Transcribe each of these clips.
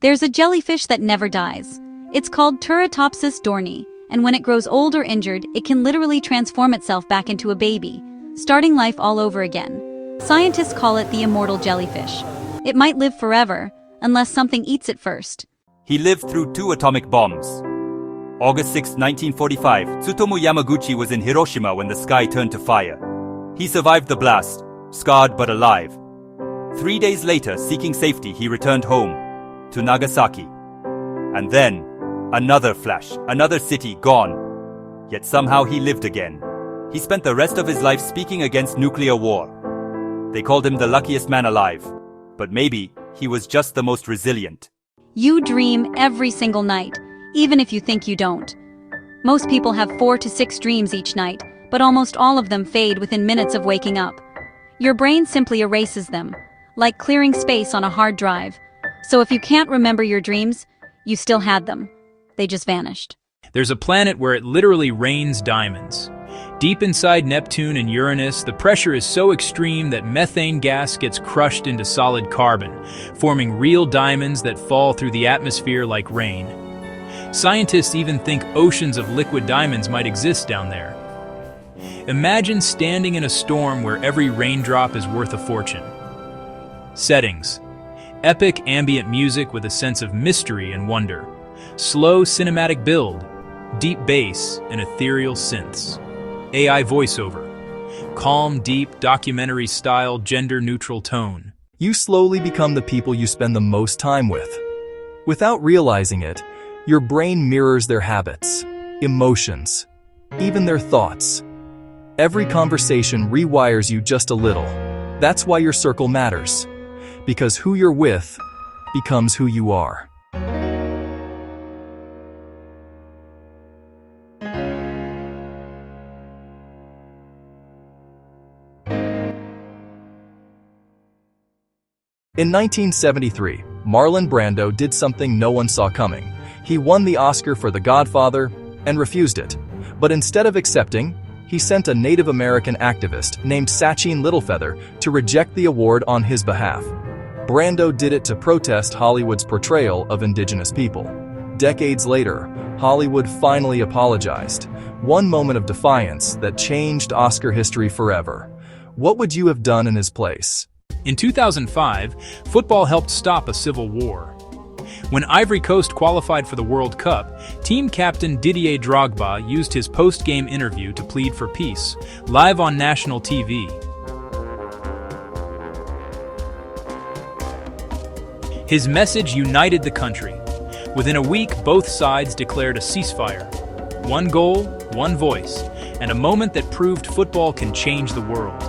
There's a jellyfish that never dies. It's called Turritopsis dohrnii, and when it grows old or injured, it can literally transform itself back into a baby, starting life all over again. Scientists call it the immortal jellyfish. It might live forever, unless something eats it first. He lived through 2 atomic bombs. August 6, 1945, Tsutomu Yamaguchi was in Hiroshima when the sky turned to fire. He survived the blast, scarred but alive. 3 days later, seeking safety, he returned home, to Nagasaki. And then, another flash, another city gone. Yet somehow he lived again. He spent the rest of his life speaking against nuclear war. They called him the luckiest man alive. But maybe he was just the most resilient. You dream every single night, even if you think you don't. Most people have 4 to 6 dreams each night, but almost all of them fade within minutes of waking up. Your brain simply erases them, like clearing space on a hard drive. So if you can't remember your dreams, you still had them. They just vanished. There's a planet where it literally rains diamonds. Deep inside Neptune and Uranus, the pressure is so extreme that methane gas gets crushed into solid carbon, forming real diamonds that fall through the atmosphere like rain. Scientists even think oceans of liquid diamonds might exist down there. Imagine standing in a storm where every raindrop is worth a fortune. Settings: epic ambient music with a sense of mystery and wonder. Slow cinematic build, deep bass, and ethereal synths. AI voiceover. Calm, deep, documentary-style, gender-neutral tone. You slowly become the people you spend the most time with. Without realizing it, your brain mirrors their habits, emotions, even their thoughts. Every conversation rewires you just a little. That's why your circle matters. Because who you're with becomes who you are. In 1973, Marlon Brando did something no one saw coming. He won the Oscar for The Godfather and refused it. But instead of accepting, he sent a Native American activist named Sachin Littlefeather to reject the award on his behalf. Brando did it to protest Hollywood's portrayal of indigenous people. Decades later, Hollywood finally apologized. One moment of defiance that changed Oscar history forever. What would you have done in his place? In 2005, football helped stop a civil war. When Ivory Coast qualified for the World Cup, team captain Didier Drogba used his post-game interview to plead for peace, live on national TV. His message united the country. Within a week, both sides declared a ceasefire. One goal, one voice, and a moment that proved football can change the world.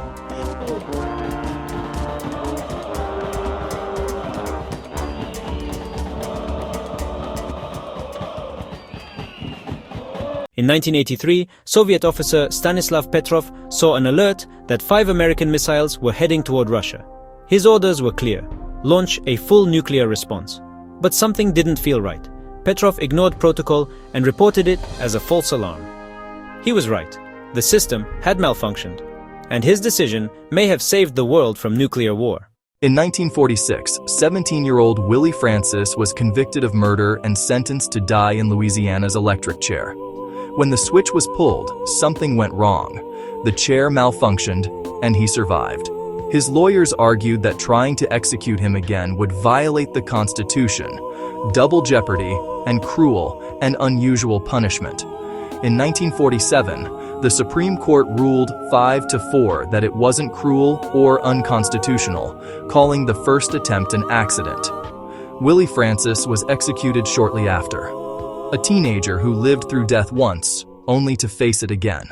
In 1983, Soviet officer Stanislav Petrov saw an alert that 5 American missiles were heading toward Russia. His orders were clear: launch a full nuclear response. But something didn't feel right. Petrov ignored protocol and reported it as a false alarm. He was right. The system had malfunctioned, and his decision may have saved the world from nuclear war. In 1946, 17-year-old Willie Francis was convicted of murder and sentenced to die in Louisiana's electric chair. When the switch was pulled, something went wrong. The chair malfunctioned, and he survived. His lawyers argued that trying to execute him again would violate the Constitution, double jeopardy, and cruel and unusual punishment. In 1947, the Supreme Court ruled 5-4 that it wasn't cruel or unconstitutional, calling the first attempt an accident. Willie Francis was executed shortly after. A teenager who lived through death once, only to face it again.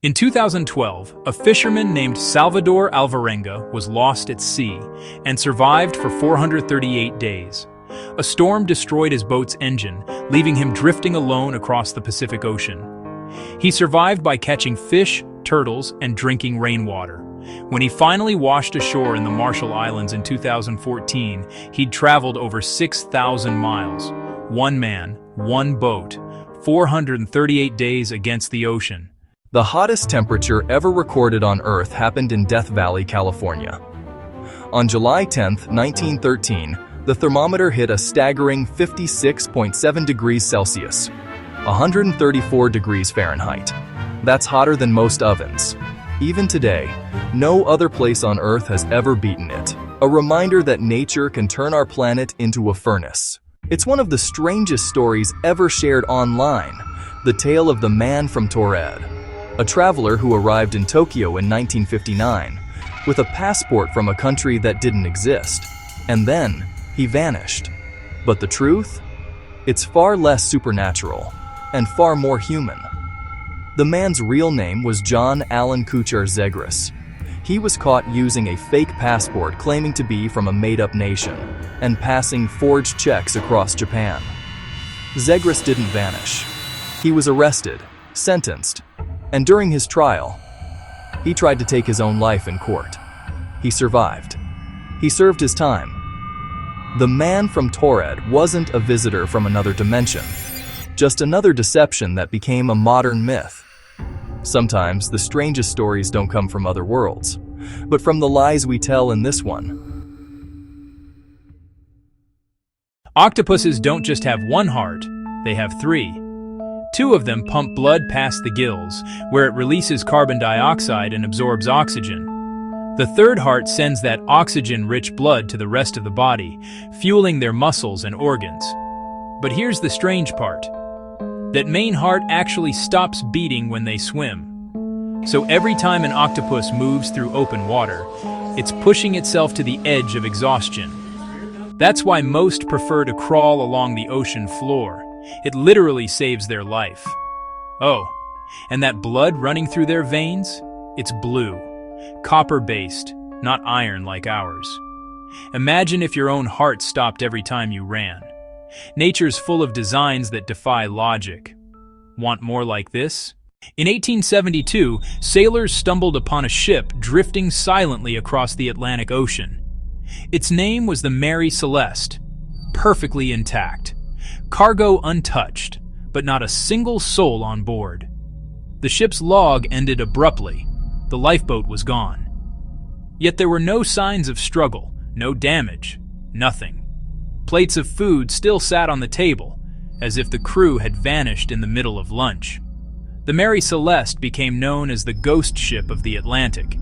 In 2012, a fisherman named Salvador Alvarenga was lost at sea and survived for 438 days. A storm destroyed his boat's engine, leaving him drifting alone across the Pacific Ocean. He survived by catching fish, turtles, and drinking rainwater. When he finally washed ashore in the Marshall Islands in 2014, he'd traveled over 6,000 miles. One man, one boat, 438 days against the ocean. The hottest temperature ever recorded on Earth happened in Death Valley, California. On July 10, 1913, the thermometer hit a staggering 56.7 degrees Celsius, 134 degrees Fahrenheit. That's hotter than most ovens. Even today, no other place on Earth has ever beaten it. A reminder that nature can turn our planet into a furnace. It's one of the strangest stories ever shared online, the tale of the man from Toored, a traveler who arrived in Tokyo in 1959 with a passport from a country that didn't exist, and then he vanished. But the truth? It's far less supernatural and far more human. The man's real name was John Allen Kuchar Zegras. He was caught using a fake passport claiming to be from a made-up nation and passing forged checks across Japan. Zegras didn't vanish. He was arrested, sentenced, and during his trial, he tried to take his own life in court. He survived. He served his time. The man from Toored wasn't a visitor from another dimension, just another deception that became a modern myth. Sometimes the strangest stories don't come from other worlds, but from the lies we tell in this one. Octopuses don't just have one heart, they have three. Two of them pump blood past the gills, where it releases carbon dioxide and absorbs oxygen. The third heart sends that oxygen-rich blood to the rest of the body, fueling their muscles and organs. But here's the strange part. That main heart actually stops beating when they swim. So every time an octopus moves through open water, it's pushing itself to the edge of exhaustion. That's why most prefer to crawl along the ocean floor. It literally saves their life. Oh, and that blood running through their veins? It's blue. Copper-based, not iron like ours. Imagine if your own heart stopped every time you ran. Nature's full of designs that defy logic. Want more like this? In 1872, sailors stumbled upon a ship drifting silently across the Atlantic Ocean. Its name was the Mary Celeste, perfectly intact. Cargo untouched, but not a single soul on board. The ship's log ended abruptly. The lifeboat was gone. Yet there were no signs of struggle, no damage, nothing. Plates of food still sat on the table, as if the crew had vanished in the middle of lunch. The Mary Celeste became known as the ghost ship of the Atlantic,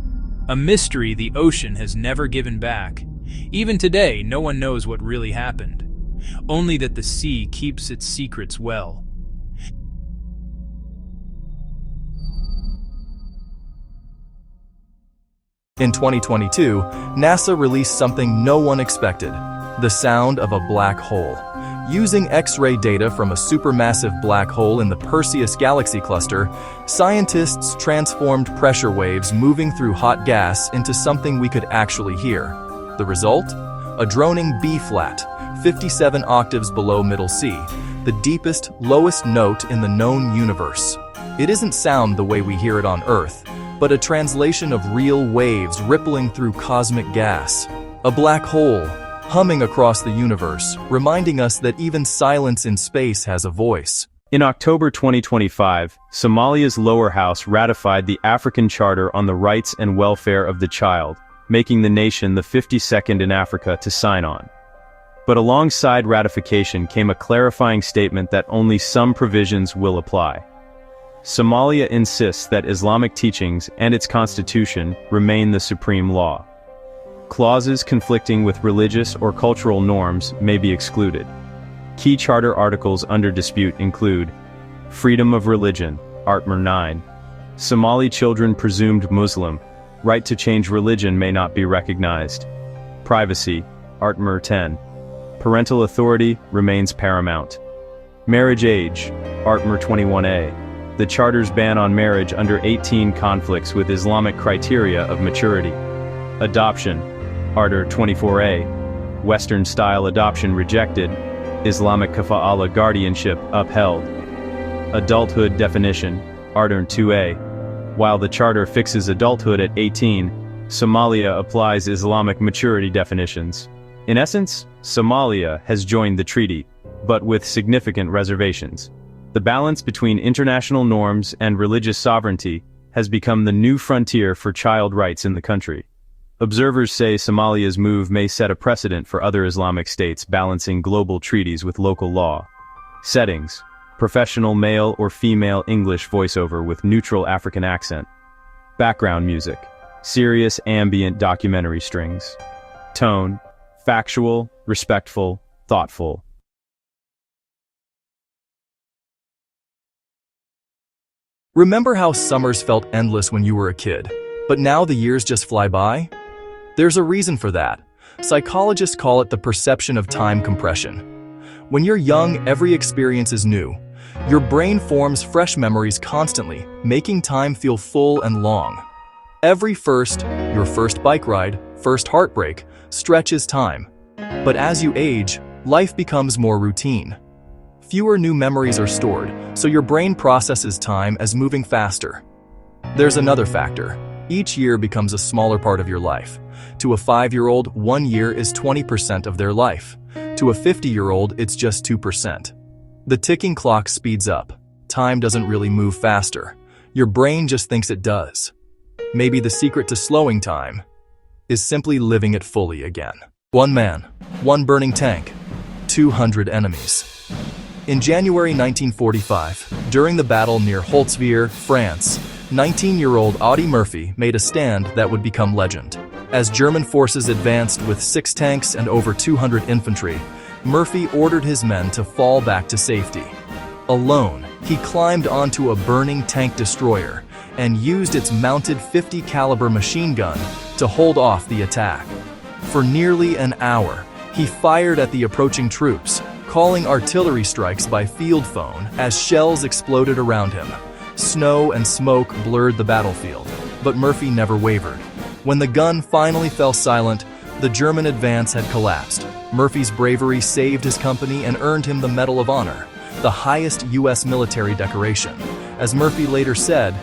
a mystery the ocean has never given back. Even today, no one knows what really happened, only that the sea keeps its secrets well. In 2022, NASA released something no one expected: the sound of a black hole. Using X-ray data from a supermassive black hole in the Perseus galaxy cluster, scientists transformed pressure waves moving through hot gas into something we could actually hear. The result? A droning B-flat, 57 octaves below middle C, the deepest, lowest note in the known universe. It isn't sound the way we hear it on Earth, but a translation of real waves rippling through cosmic gas. A black hole, humming across the universe, reminding us that even silence in space has a voice. In October 2025, Somalia's lower house ratified the African Charter on the Rights and Welfare of the Child, making the nation the 52nd in Africa to sign on. But alongside ratification came a clarifying statement that only some provisions will apply. Somalia insists that Islamic teachings and its constitution remain the supreme law. Clauses conflicting with religious or cultural norms may be excluded. Key charter articles under dispute include freedom of religion, Article 9. Somali children presumed Muslim, right to change religion may not be recognized. Privacy, Article 10. Parental authority remains paramount. Marriage age, Article 21A. The Charter's ban on marriage under 18 conflicts with Islamic criteria of maturity. Adoption, Article 24A. Western-style adoption rejected. Islamic kafa'ala guardianship upheld. Adulthood definition, Article 2A. While the Charter fixes adulthood at 18, Somalia applies Islamic maturity definitions. In essence, Somalia has joined the treaty, but with significant reservations. The balance between international norms and religious sovereignty has become the new frontier for child rights in the country. Observers say Somalia's move may set a precedent for other Islamic states balancing global treaties with local law. Settings: professional male or female English voiceover with neutral African accent. Background music: serious ambient documentary strings. Tone: factual, respectful, thoughtful. Remember how summers felt endless when you were a kid, but now the years just fly by? There's a reason for that. Psychologists call it the perception of time compression. When you're young, every experience is new. Your brain forms fresh memories constantly, making time feel full and long. Every first, your first bike ride, first heartbreak, stretches time. But as you age, life becomes more routine. Fewer new memories are stored, so your brain processes time as moving faster. There's another factor. Each year becomes a smaller part of your life. To a 5-year-old, 1 year is 20% of their life. To a 50-year-old, it's just 2%. The ticking clock speeds up. Time doesn't really move faster. Your brain just thinks it does. Maybe the secret to slowing time is simply living it fully again. One man, one burning tank, 200 enemies. In January 1945, during the battle near Holtzwihr, France, 19-year-old Audie Murphy made a stand that would become legend. As German forces advanced with 6 tanks and over 200 infantry, Murphy ordered his men to fall back to safety. Alone, he climbed onto a burning tank destroyer and used its mounted .50 caliber machine gun to hold off the attack. For nearly an hour, he fired at the approaching troops, calling artillery strikes by field phone as shells exploded around him. Snow and smoke blurred the battlefield, but Murphy never wavered. When the gun finally fell silent, the German advance had collapsed. Murphy's bravery saved his company and earned him the Medal of Honor, the highest U.S. military decoration. As Murphy later said,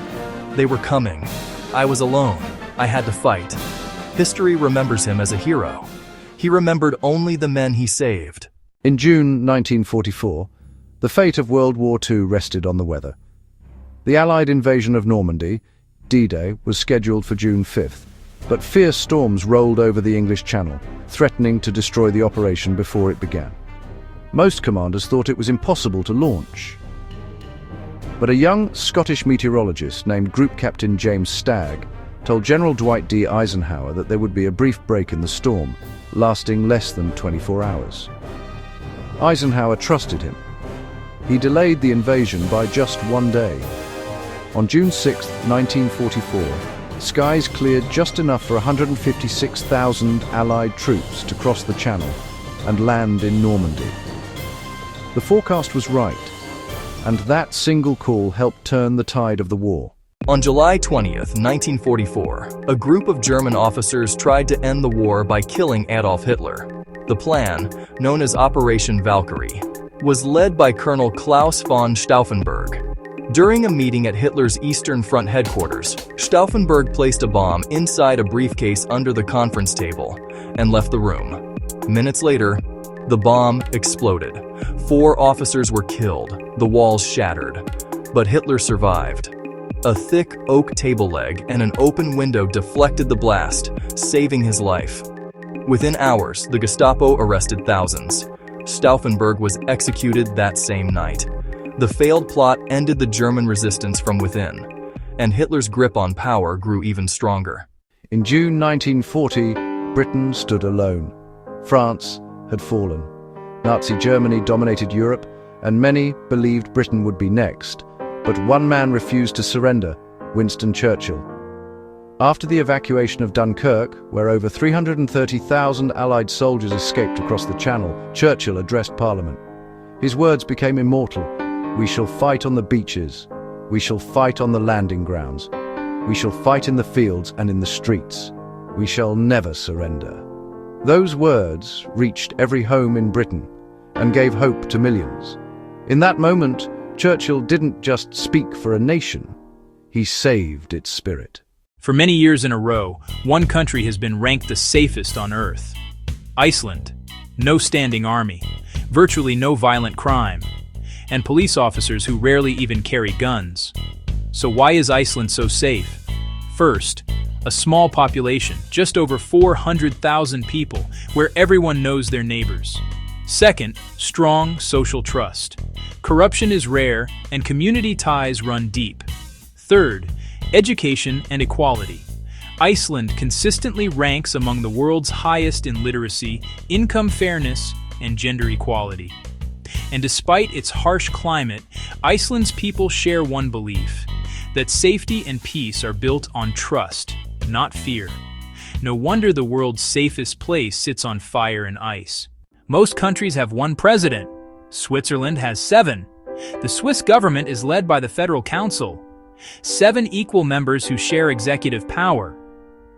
"They were coming. I was alone. I had to fight." History remembers him as a hero. He remembered only the men he saved. In June 1944, the fate of World War II rested on the weather. The Allied invasion of Normandy, D-Day, was scheduled for June 5th, but fierce storms rolled over the English Channel, threatening to destroy the operation before it began. Most commanders thought it was impossible to launch. But a young Scottish meteorologist named Group Captain James Stagg told General Dwight D. Eisenhower that there would be a brief break in the storm, lasting less than 24 hours. Eisenhower trusted him. He delayed the invasion by just 1 day. On June 6, 1944, skies cleared just enough for 156,000 Allied troops to cross the Channel and land in Normandy. The forecast was right, and that single call helped turn the tide of the war. On July 20th, 1944, a group of German officers tried to end the war by killing Adolf Hitler. The plan, known as Operation Valkyrie, was led by Colonel Klaus von Stauffenberg. During a meeting at Hitler's Eastern Front headquarters, Stauffenberg placed a bomb inside a briefcase under the conference table and left the room. Minutes later, the bomb exploded. 4 officers were killed, the walls shattered, but Hitler survived. A thick oak table leg and an open window deflected the blast, saving his life. Within hours, the Gestapo arrested thousands. Stauffenberg was executed that same night. The failed plot ended the German resistance from within, and Hitler's grip on power grew even stronger. In June 1940, Britain stood alone. France had fallen. Nazi Germany dominated Europe, and many believed Britain would be next. But one man refused to surrender, Winston Churchill. After the evacuation of Dunkirk, where over 330,000 Allied soldiers escaped across the Channel, Churchill addressed Parliament. His words became immortal. "We shall fight on the beaches. We shall fight on the landing grounds. We shall fight in the fields and in the streets. We shall never surrender." Those words reached every home in Britain and gave hope to millions. In that moment, Churchill didn't just speak for a nation, he saved its spirit. For many years in a row, one country has been ranked the safest on Earth. Iceland. No standing army. Virtually no violent crime. and police officers who rarely even carry guns. So why is Iceland so safe? First, a small population, just over 400,000 people, where everyone knows their neighbors. Second, strong social trust. Corruption is rare and community ties run deep. Third, education and equality. Iceland consistently ranks among the world's highest in literacy, income fairness, and gender equality. And despite its harsh climate, Iceland's people share one belief: that safety and peace are built on trust, not fear. No wonder the world's safest place sits on fire and ice. Most countries have one president. Switzerland has 7. The Swiss government is led by the Federal Council. 7 equal members who share executive power.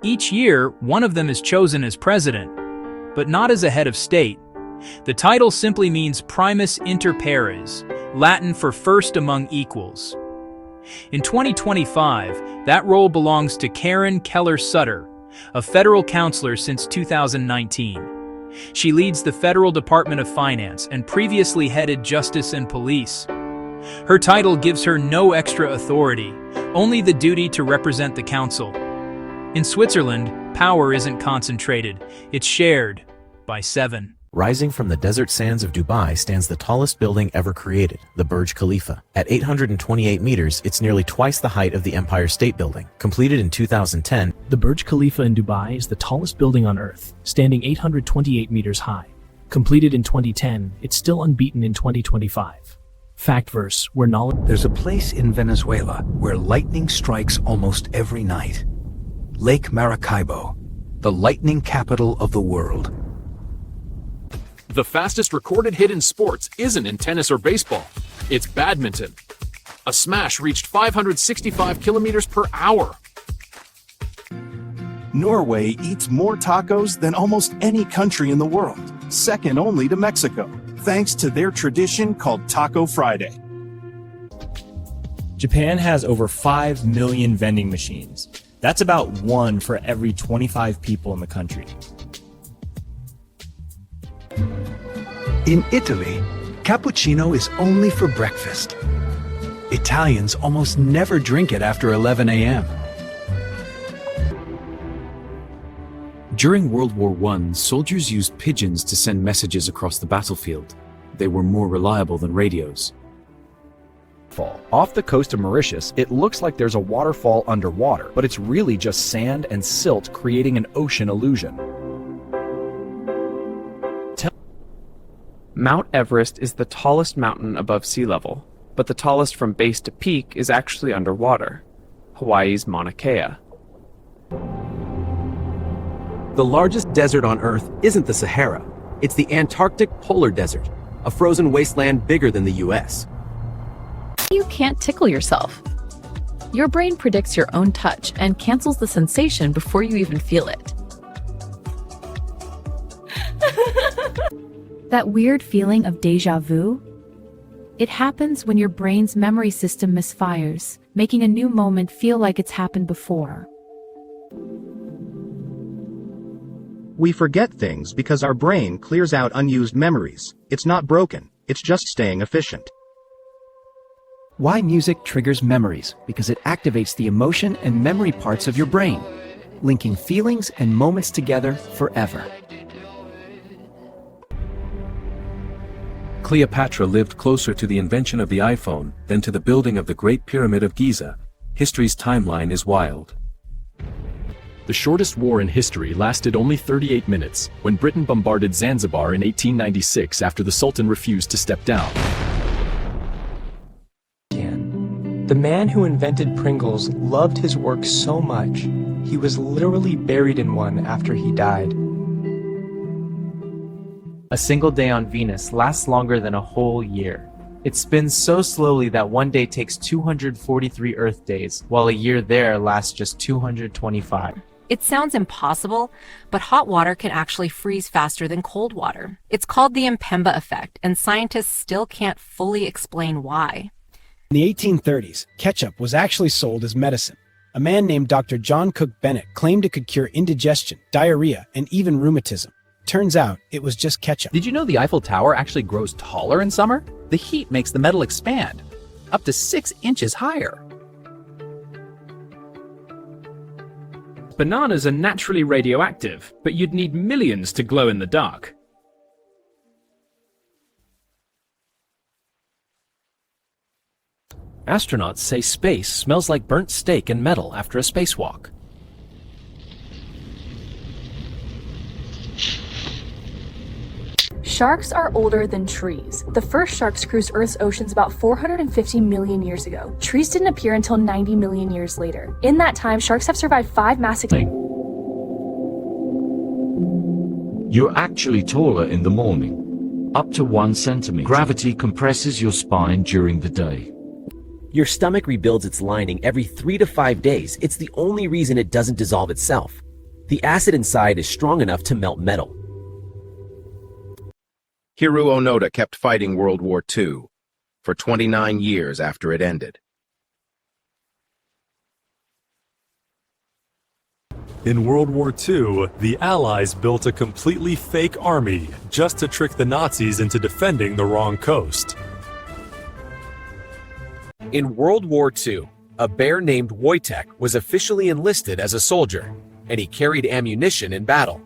Each year, one of them is chosen as president, but not as a head of state. The title simply means primus inter pares, Latin for first among equals. In 2025, that role belongs to Karen Keller-Sutter, a federal counselor since 2019. She leads the Federal Department of Finance and previously headed Justice and Police. Her title gives her no extra authority, only the duty to represent the council. In Switzerland, power isn't concentrated, it's shared by 7. Rising from the desert sands of Dubai stands the tallest building ever created, the Burj Khalifa. At 828 meters, it's nearly twice the height of the Empire State Building. Completed in 2010, the Burj Khalifa in Dubai is the tallest building on Earth, standing 828 meters high. Completed in 2010, it's still unbeaten in 2025. FactVerse, where knowledge... There's a place in Venezuela where lightning strikes almost every night. Lake Maracaibo, the lightning capital of the world. The fastest recorded hit in sports isn't in tennis or baseball. It's badminton. A smash reached 565 kilometers per hour. Norway eats more tacos than almost any country in the world, second only to Mexico, thanks to their tradition called Taco Friday. Japan has over 5 million vending machines. That's about 1 for every 25 people in the country. In Italy, cappuccino is only for breakfast. Italians almost never drink it after 11 a.m. During World War I, soldiers used pigeons to send messages across the battlefield. They were more reliable than radios. Off the coast of Mauritius, it looks like there's a waterfall underwater, but it's really just sand and silt creating an ocean illusion. Mount Everest is the tallest mountain above sea level, but the tallest from base to peak is actually underwater, Hawaii's Mauna Kea. The largest desert on Earth isn't the Sahara. It's the Antarctic Polar Desert, a frozen wasteland bigger than the US. You can't tickle yourself. Your brain predicts your own touch and cancels the sensation before you even feel it. That weird feeling of déjà vu? It happens when your brain's memory system misfires, making a new moment feel like it's happened before. We forget things because our brain clears out unused memories. It's not broken, it's just staying efficient. Why music triggers memories? Because it activates the emotion and memory parts of your brain, linking feelings and moments together forever. Cleopatra lived closer to the invention of the iPhone than to the building of the Great Pyramid of Giza. History's timeline is wild. The shortest war in history lasted only 38 minutes, when Britain bombarded Zanzibar in 1896 after the Sultan refused to step down. The man who invented Pringles loved his work so much, he was literally buried in one after he died. A single day on Venus lasts longer than a whole year. It spins so slowly that one day takes 243 Earth days, while a year there lasts just 225. It sounds impossible, but hot water can actually freeze faster than cold water. It's called the Mpemba effect, and scientists still can't fully explain why. In the 1830s, ketchup was actually sold as medicine. A man named Dr. John Cook Bennett claimed it could cure indigestion, diarrhea, and even rheumatism. Turns out, it was just ketchup. Did you know the Eiffel Tower actually grows taller in summer? The heat makes the metal expand, up to 6 inches higher. Bananas are naturally radioactive, but you'd need millions to glow in the dark. Astronauts say space smells like burnt steak and metal after a spacewalk. Sharks are older than trees. The first sharks cruised Earth's oceans about 450 million years ago. Trees didn't appear until 90 million years later. In that time, sharks have survived 5 mass extinctions. You're actually taller in the morning, up to 1 centimeter. Gravity compresses your spine during the day. Your stomach rebuilds its lining every 3 to 5 days. It's the only reason it doesn't dissolve itself. The acid inside is strong enough to melt metal. Hiru Onoda kept fighting World War II for 29 years after it ended. In World War II, the Allies built a completely fake army just to trick the Nazis into defending the wrong coast. In World War II, a bear named Wojtek was officially enlisted as a soldier, and he carried ammunition in battle.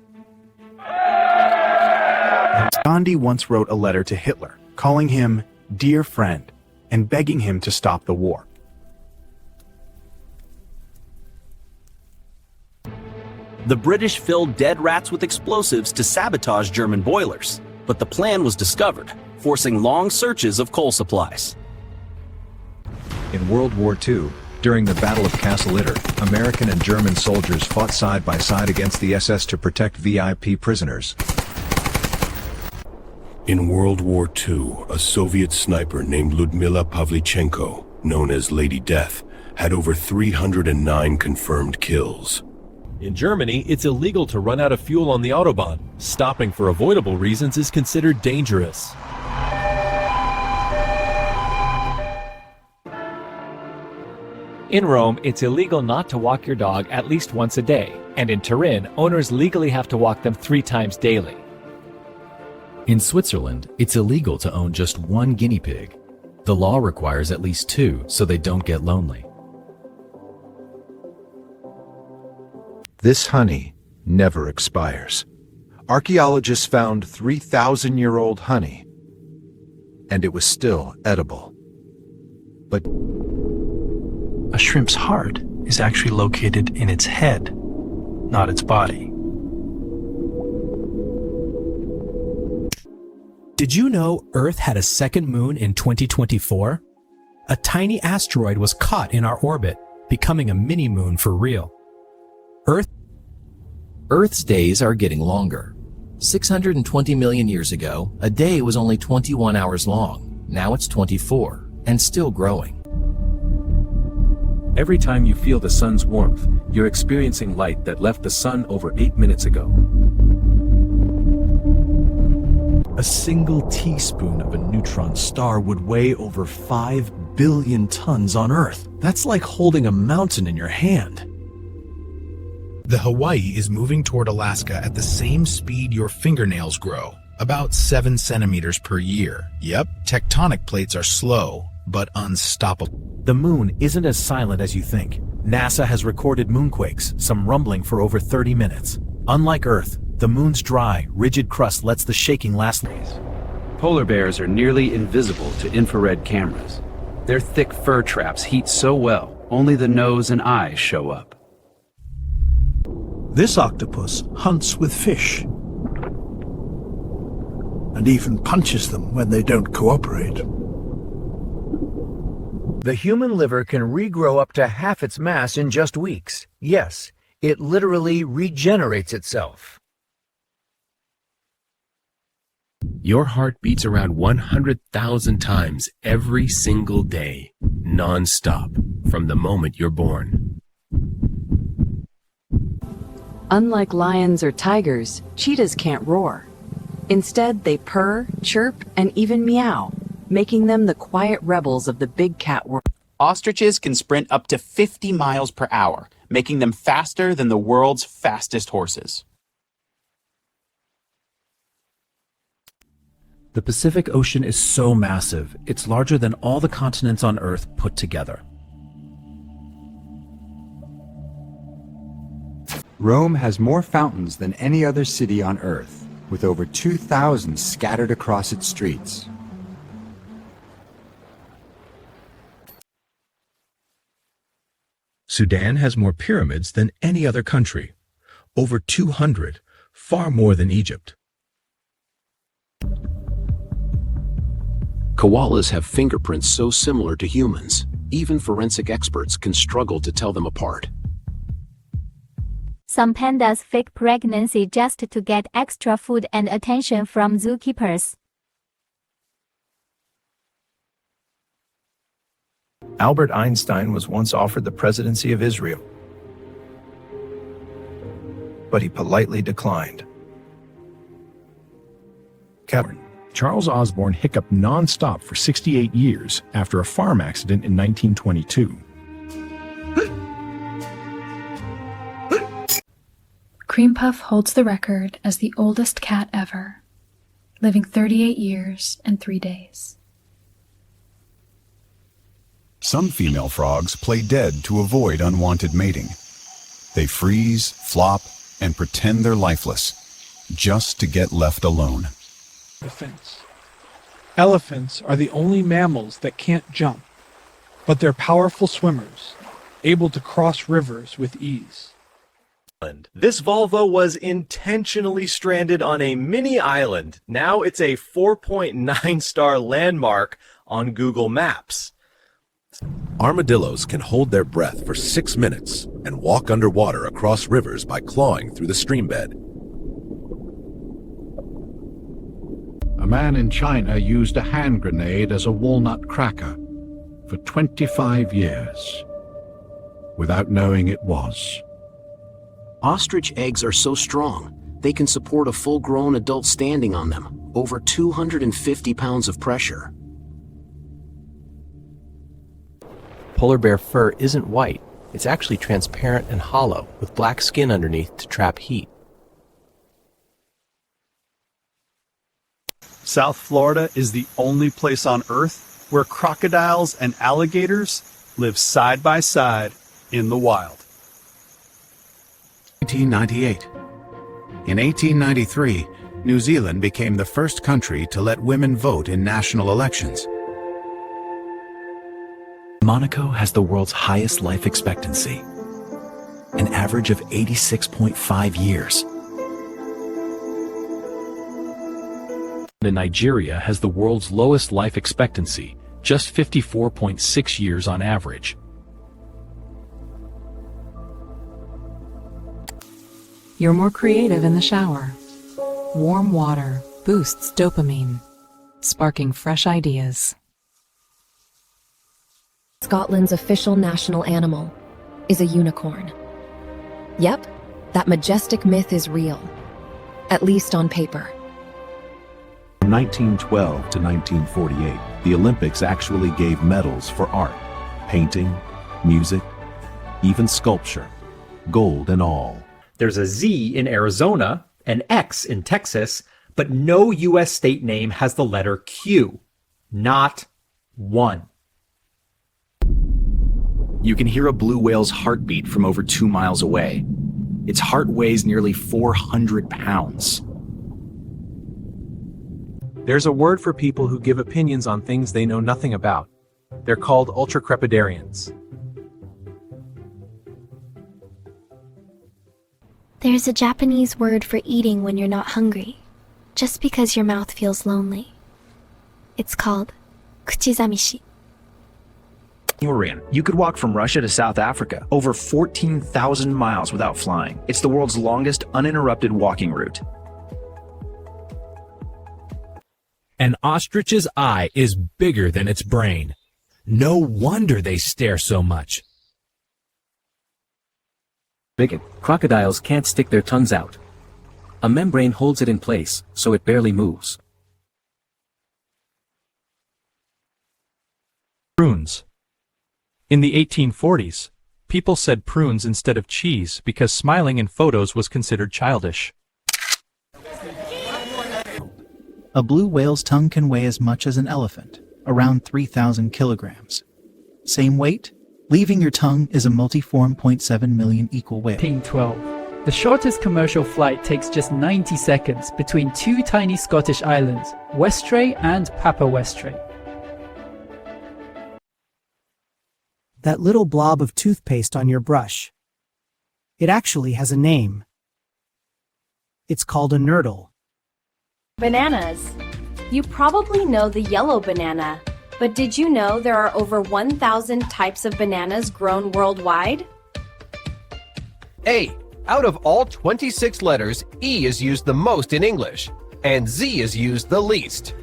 Gandhi once wrote a letter to Hitler, calling him "dear friend" and begging him to stop the war. The British filled dead rats with explosives to sabotage German boilers, but the plan was discovered, forcing long searches of coal supplies. In World War II, during the Battle of Castle Itter, American and German soldiers fought side by side against the SS to protect VIP prisoners. In World War II, a Soviet sniper named Ludmila Pavlichenko, known as Lady Death, had over 309 confirmed kills. In Germany, it's illegal to run out of fuel on the Autobahn. Stopping for avoidable reasons is considered dangerous. In Rome, it's illegal not to walk your dog at least once a day, and in Turin, owners legally have to walk them 3 times daily. In Switzerland, it's illegal to own just 1 guinea pig. The law requires at least 2 so they don't get lonely. This honey never expires. Archaeologists found 3,000-year-old honey, and it was still edible. But a shrimp's heart is actually located in its head, not its body. Did you know Earth had a second moon in 2024? A tiny asteroid was caught in our orbit, becoming a mini-moon for real. Earth's days are getting longer. 620 million years ago, a day was only 21 hours long. Now it's 24, and still growing. Every time you feel the sun's warmth, you're experiencing light that left the sun over 8 minutes ago. A single teaspoon of a neutron star would weigh over 5 billion tons on Earth. That's like holding a mountain in your hand. The Hawaii is moving toward Alaska at the same speed your fingernails grow, about 7 centimeters per year. Yep, tectonic plates are slow, but unstoppable. The moon isn't as silent as you think. NASA has recorded moonquakes, some rumbling for over 30 minutes. Unlike Earth, the moon's dry, rigid crust lets the shaking last. Polar bears are nearly invisible to infrared cameras. Their thick fur traps heat so well, only the nose and eyes show up. This octopus hunts with fish and even punches them when they don't cooperate. The human liver can regrow up to half its mass in just weeks. Yes, it literally regenerates itself. Your heart beats around 100,000 times every single day, non-stop, from the moment you're born. Unlike lions or tigers, cheetahs can't roar. Instead, they purr, chirp, and even meow, making them the quiet rebels of the big cat world. Ostriches can sprint up to 50 miles per hour, making them faster than the world's fastest horses. The Pacific Ocean is so massive, it's larger than all the continents on Earth put together. Rome has more fountains than any other city on Earth, with over 2,000 scattered across its streets. Sudan has more pyramids than any other country. Over 200, far more than Egypt. Koalas have fingerprints so similar to humans, even forensic experts can struggle to tell them apart. Some pandas fake pregnancy just to get extra food and attention from zookeepers. Albert Einstein was once offered the presidency of Israel, but he politely declined. Charles Osborne hiccuped non-stop for 68 years after a farm accident in 1922. Cream Puff holds the record as the oldest cat ever, living 38 years and 3 days. Some female frogs play dead to avoid unwanted mating. They freeze, flop, and pretend they're lifeless, just to get left alone. Elephants. Elephants are the only mammals that can't jump, but they're powerful swimmers, able to cross rivers with ease. This Volvo was intentionally stranded on a mini island. Now it's a 4.9-star landmark on Google Maps. Armadillos can hold their breath for 6 minutes and walk underwater across rivers by clawing through the stream bed. A man in China used a hand grenade as a walnut cracker for 25 years without knowing it was. Ostrich eggs are so strong, they can support a full-grown adult standing on them, over 250 pounds of pressure. Polar bear fur isn't white. It's actually transparent and hollow, with black skin underneath to trap heat. South Florida is the only place on Earth where crocodiles and alligators live side by side in the wild. 1898. In 1893, New Zealand became the first country to let women vote in national elections. Monaco has the world's highest life expectancy, an average of 86.5 years. Nigeria has the world's lowest life expectancy, just 54.6 years on average. You're more creative in the shower. Warm water boosts dopamine, sparking fresh ideas. Scotland's official national animal is a unicorn. Yep, that majestic myth is real, at least on paper. From 1912 to 1948, the Olympics actually gave medals for art, painting, music, even sculpture, gold and all. There's a Z in Arizona, an X in Texas, but no U.S. state name has the letter Q. Not one. You can hear a blue whale's heartbeat from over 2 miles away. Its heart weighs nearly 400 pounds. There's a word for people who give opinions on things they know nothing about. They're called ultracrepidarians. There's a Japanese word for eating when you're not hungry, just because your mouth feels lonely. It's called kuchizamishi. You could walk from Russia to South Africa, over 14,000 miles without flying. It's the world's longest uninterrupted walking route. An ostrich's eye is bigger than its brain. No wonder they stare so much. Crocodiles can't stick their tongues out. A membrane holds it in place, so it barely moves. Prunes. In the 1840s, people said prunes instead of cheese because smiling in photos was considered childish. A blue whale's tongue can weigh as much as an elephant, around 3,000 kilograms. Same weight? Leaving your tongue is a multiform 0.7 million equal whale. Ping 12. The shortest commercial flight takes just 90 seconds between two tiny Scottish islands, Westray and Papa Westray. That little blob of toothpaste on your brush. It actually has a name. It's called a nurdle. Bananas. You probably know the yellow banana, but did you know there are over 1,000 types of bananas grown worldwide? A. Out of all 26 letters, E is used the most in English, and Z is used the least.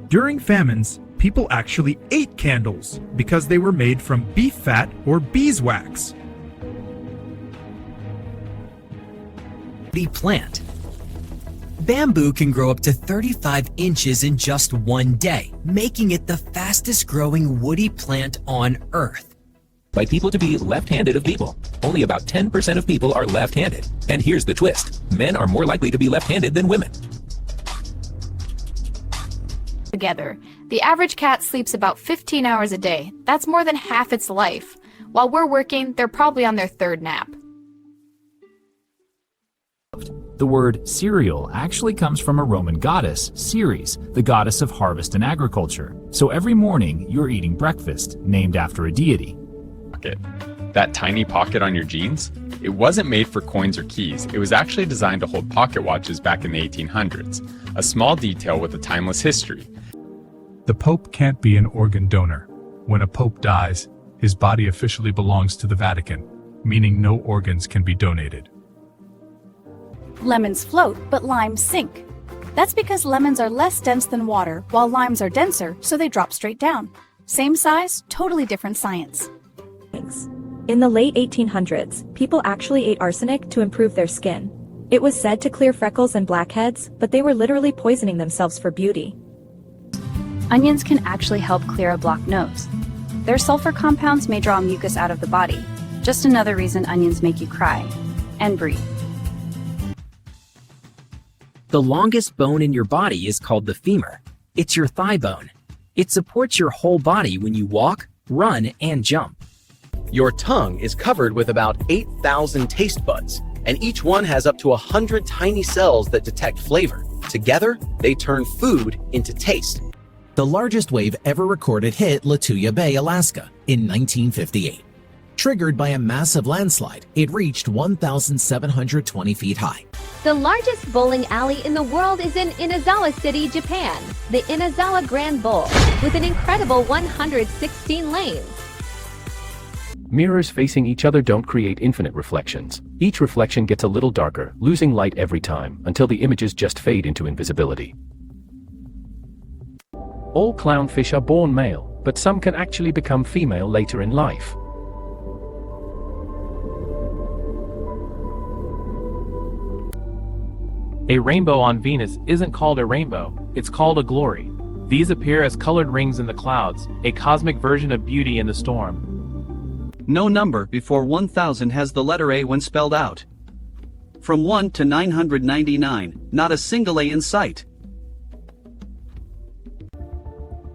During famines, people actually ate candles because they were made from beef fat or beeswax. The plant. Bamboo can grow up to 35 inches in just one day, making it the fastest growing woody plant on Earth. By people to be left-handed of people. Only about 10% of people are left-handed. And here's the twist. Men are more likely to be left-handed than women. Together. The average cat sleeps about 15 hours a day. That's more than half its life. While we're working, they're probably on their third nap. The word cereal actually comes from a Roman goddess, Ceres, the goddess of harvest and agriculture. So every morning, you're eating breakfast, named after a deity. That tiny pocket on your jeans? It wasn't made for coins or keys. It was actually designed to hold pocket watches back in the 1800s. A small detail with a timeless history. The Pope can't be an organ donor. When a Pope dies, his body officially belongs to the Vatican, meaning no organs can be donated. Lemons float, but limes sink. That's because lemons are less dense than water, while limes are denser, so they drop straight down. Same size, totally different science. In the late 1800s, people actually ate arsenic to improve their skin. It was said to clear freckles and blackheads, but they were literally poisoning themselves for beauty. Onions can actually help clear a blocked nose. Their sulfur compounds may draw mucus out of the body. Just another reason onions make you cry. And breathe. The longest bone in your body is called the femur. It's your thigh bone. It supports your whole body when you walk, run, and jump. Your tongue is covered with about 8,000 taste buds, and each one has up to 100 tiny cells that detect flavor. Together, they turn food into taste. The largest wave ever recorded hit Lituya Bay, Alaska, in 1958. Triggered by a massive landslide, it reached 1,720 feet high. The largest bowling alley in the world is in Inazawa City, Japan, the Inazawa Grand Bowl, with an incredible 116 lanes. Mirrors facing each other don't create infinite reflections. Each reflection gets a little darker, losing light every time, until the images just fade into invisibility. All clownfish are born male, but some can actually become female later in life. A rainbow on Venus isn't called a rainbow, it's called a glory. These appear as colored rings in the clouds, a cosmic version of beauty in the storm. No number before 1000 has the letter A when spelled out. From 1 to 999, not a single A in sight.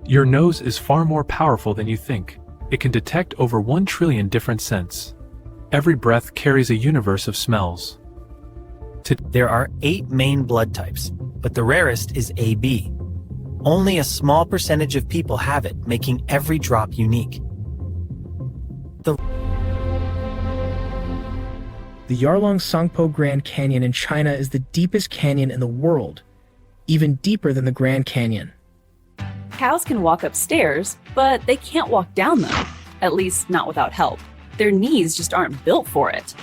Your nose is far more powerful than you think. It can detect over 1 trillion different scents. Every breath carries a universe of smells. There are 8 main blood types, but the rarest is AB. Only a small percentage of people have it, making every drop unique. The Yarlong Sangpo Grand Canyon in China is the deepest canyon in the world, even deeper than the Grand Canyon. Cows can walk upstairs, but they can't walk down them, at least not without help. Their knees just aren't built for it.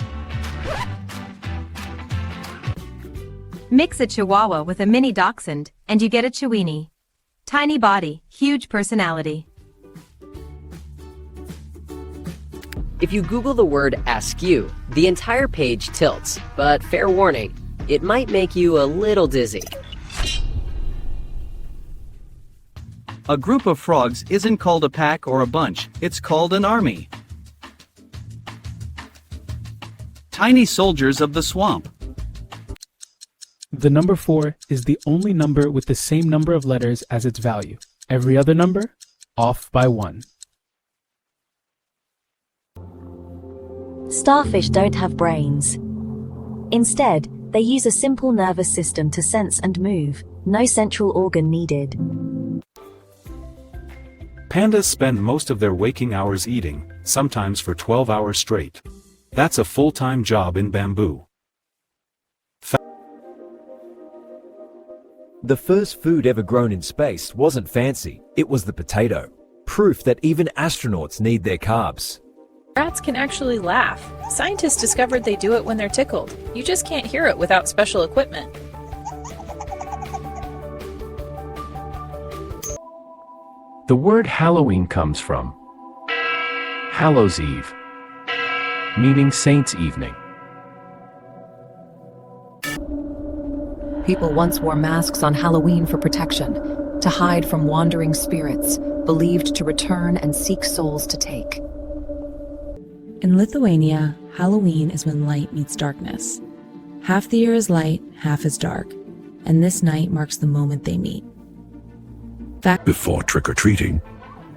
Mix a Chihuahua with a mini Dachshund, and you get a Chiweenie. Tiny body, huge personality. If you Google the word askew, the entire page tilts, but fair warning, it might make you a little dizzy. A group of frogs isn't called a pack or a bunch, it's called an army. Tiny soldiers of the swamp. The number 4 is the only number with the same number of letters as its value. Every other number, off by 1. Starfish don't have brains. Instead, they use a simple nervous system to sense and move, no central organ needed. Pandas spend most of their waking hours eating, sometimes for 12 hours straight. That's a full-time job in bamboo. The first food ever grown in space wasn't fancy, it was the potato. Proof that even astronauts need their carbs. Rats can actually laugh. Scientists discovered they do it when they're tickled. You just can't hear it without special equipment. The word Halloween comes from Hallows Eve, meaning Saints' Evening. People once wore masks on Halloween for protection, to hide from wandering spirits, believed to return and seek souls to take. In Lithuania, Halloween is when light meets darkness. Half the year is light, half is dark, and this night marks the moment they meet. Before trick-or-treating,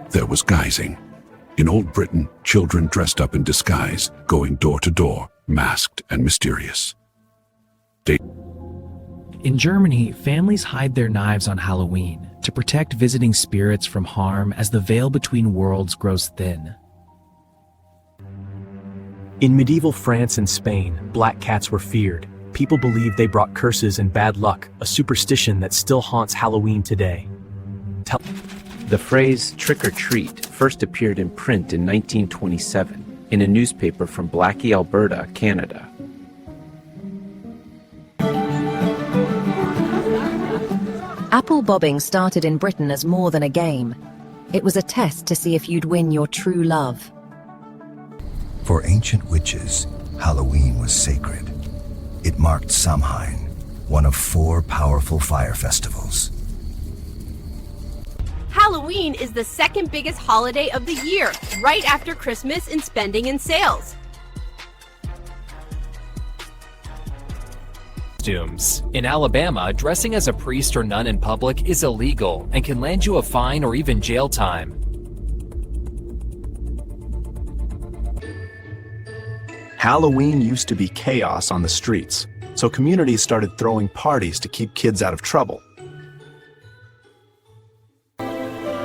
there was guising. In Old Britain, children dressed up in disguise, going door to door, masked and mysterious. In Germany, families hide their knives on Halloween to protect visiting spirits from harm as the veil between worlds grows thin. In medieval France and Spain, black cats were feared. People believed they brought curses and bad luck, a superstition that still haunts Halloween today. The phrase trick-or-treat first appeared in print in 1927 in a newspaper from Blackie, Alberta, Canada. Apple bobbing started in Britain as more than a game. It was a test to see if you'd win your true love. For ancient witches, Halloween was sacred. It marked Samhain, one of 4 powerful fire festivals. Halloween is the second biggest holiday of the year, right after Christmas in spending and sales. Costumes. In Alabama, dressing as a priest or nun in public is illegal and can land you a fine or even jail time. Halloween used to be chaos on the streets, so communities started throwing parties to keep kids out of trouble.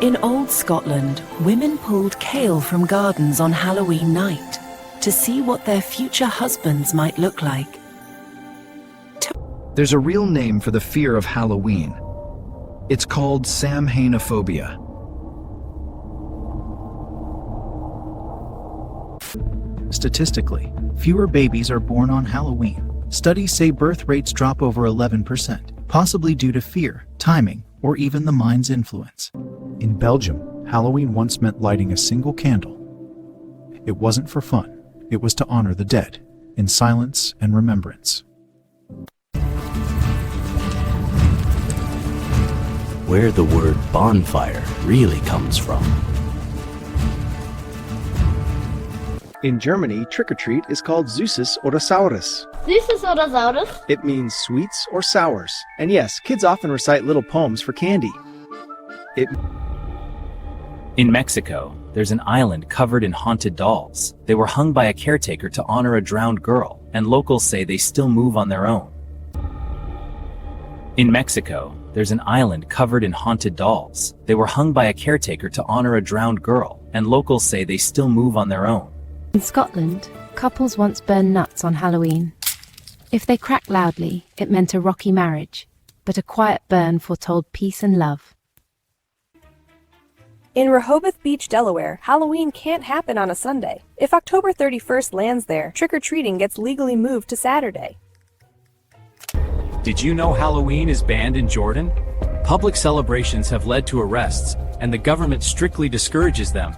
In old Scotland, women pulled kale from gardens on Halloween night to see what their future husbands might look like. There's a real name for the fear of Halloween. It's called Samhainophobia. Statistically, fewer babies are born on Halloween. Studies say birth rates drop over 11%, possibly due to fear, timing, or even the mind's influence. In Belgium, Halloween once meant lighting a single candle. It wasn't for fun, it was to honor the dead, in silence and remembrance. Where the word bonfire really comes from. In Germany, trick-or-treat is called Süßes oder Saures. Süßes oder Saures? It means sweets or sours. And yes, kids often recite little poems for candy. In Mexico, there's an island covered in haunted dolls. They were hung by a caretaker to honor a drowned girl, and locals say they still move on their own. In Mexico, there's an island covered in haunted dolls. They were hung by a caretaker to honor a drowned girl, and locals say they still move on their own. In Scotland, couples once burned nuts on Halloween. If they cracked loudly, it meant a rocky marriage, but a quiet burn foretold peace and love. In Rehoboth Beach, Delaware, Halloween can't happen on a Sunday. If October 31st lands there, trick-or-treating gets legally moved to Saturday. Did you know Halloween is banned in Jordan? Public celebrations have led to arrests, and the government strictly discourages them.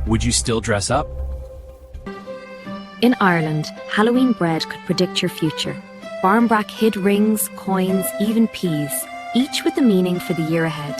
Would you still dress up? In Ireland, Halloween bread could predict your future. Barmbrack hid rings, coins, even peas, each with a meaning for the year ahead.